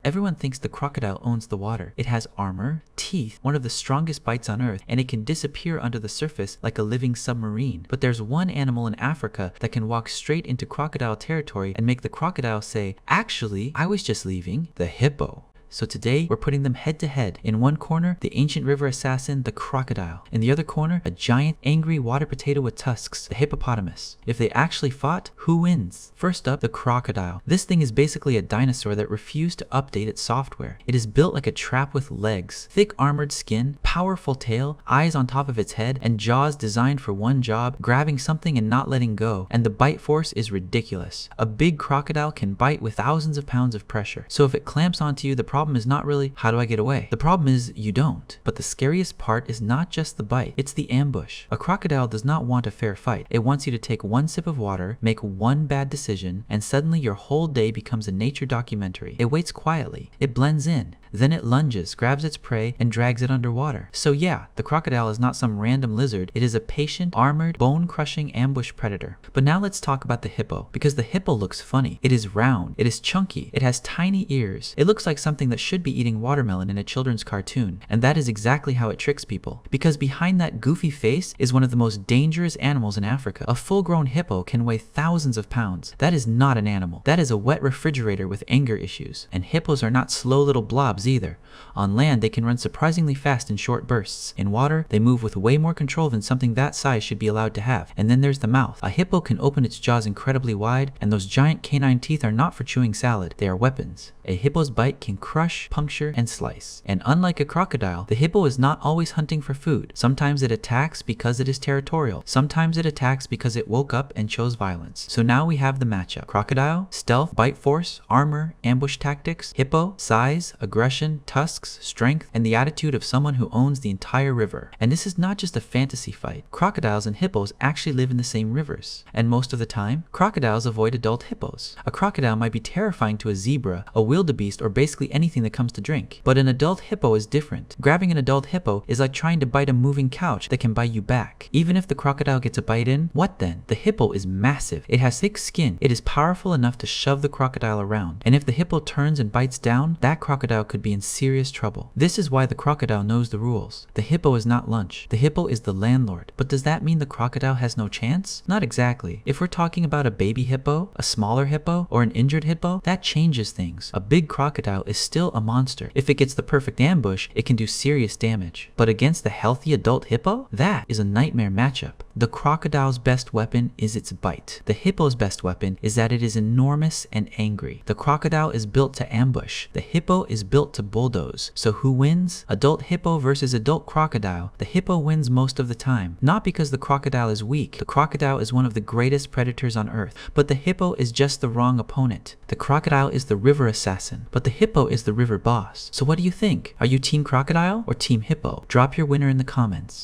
Everyone thinks the crocodile owns the water. It has armor, teeth, one of the strongest bites on earth, and it can disappear under the surface like a living submarine. But there's one animal in Africa that can walk straight into crocodile territory and make the crocodile say, "Actually, I was just leaving." The hippo. So today, we're putting them head to head. In one corner, the ancient river assassin, the crocodile. In the other corner, a giant, angry water potato with tusks, the hippopotamus. If they actually fought, who wins? First up, the crocodile. This thing is basically a dinosaur that refused to update its software. It is built like a trap with legs, thick armored skin, powerful tail, eyes on top of its head, and jaws designed for one job, grabbing something and not letting go. And the bite force is ridiculous. A big crocodile can bite with thousands of pounds of pressure. So if it clamps onto you, the problem is not really, how do I get away? The problem is you don't. But the scariest part is not just the bite, it's the ambush. A crocodile does not want a fair fight. It wants you to take one sip of water, make one bad decision, and suddenly your whole day becomes a nature documentary. It waits quietly. It blends in. Then it lunges, grabs its prey, and drags it underwater. So yeah, the crocodile is not some random lizard. It is a patient, armored, bone-crushing ambush predator. But now let's talk about the hippo, because the hippo looks funny. It is round. It is chunky. It has tiny ears. It looks like something that should be eating watermelon in a children's cartoon. And that is exactly how it tricks people. Because behind that goofy face is one of the most dangerous animals in Africa. A full-grown hippo can weigh thousands of pounds. That is not an animal. That is a wet refrigerator with anger issues. And hippos are not slow little blobs either. On land, they can run surprisingly fast in short bursts. In water, they move with way more control than something that size should be allowed to have. And then there's the mouth. A hippo can open its jaws incredibly wide, and those giant canine teeth are not for chewing salad. They are weapons. A hippo's bite can crush, puncture, and slice. And unlike a crocodile, the hippo is not always hunting for food. Sometimes it attacks because it is territorial. Sometimes it attacks because it woke up and chose violence. So now we have the matchup. Crocodile, stealth, bite force, armor, ambush tactics. Hippo, size, aggression, tusks, strength, and the attitude of someone who owns the entire river. And this is not just a fantasy fight. Crocodiles and hippos actually live in the same rivers. And most of the time, crocodiles avoid adult hippos. A crocodile might be terrifying to a zebra, a wildebeest, or basically anything that comes to drink. But an adult hippo is different. Grabbing an adult hippo is like trying to bite a moving couch that can bite you back. Even if the crocodile gets a bite in, what then? The hippo is massive. It has thick skin. It is powerful enough to shove the crocodile around. And if the hippo turns and bites down, that crocodile could be in serious trouble. This is why the crocodile knows the rules. The hippo is not lunch. The hippo is the landlord. But does that mean the crocodile has no chance? Not exactly. If we're talking about a baby hippo, a smaller hippo, or an injured hippo, that changes things. A big crocodile is still a monster. If it gets the perfect ambush, it can do serious damage. But against the healthy adult hippo, that is a nightmare matchup. The crocodile's best weapon is its bite. The hippo's best weapon is that it is enormous and angry. The crocodile is built to ambush. The hippo is built to bulldoze. So who wins? Adult hippo versus adult crocodile. The hippo wins most of the time. Not because the crocodile is weak. The crocodile is one of the greatest predators on earth. But the hippo is just the wrong opponent. The crocodile is the river assassin. But the hippo is the river boss. So what do you think? Are you team crocodile or team hippo? Drop your winner in the comments.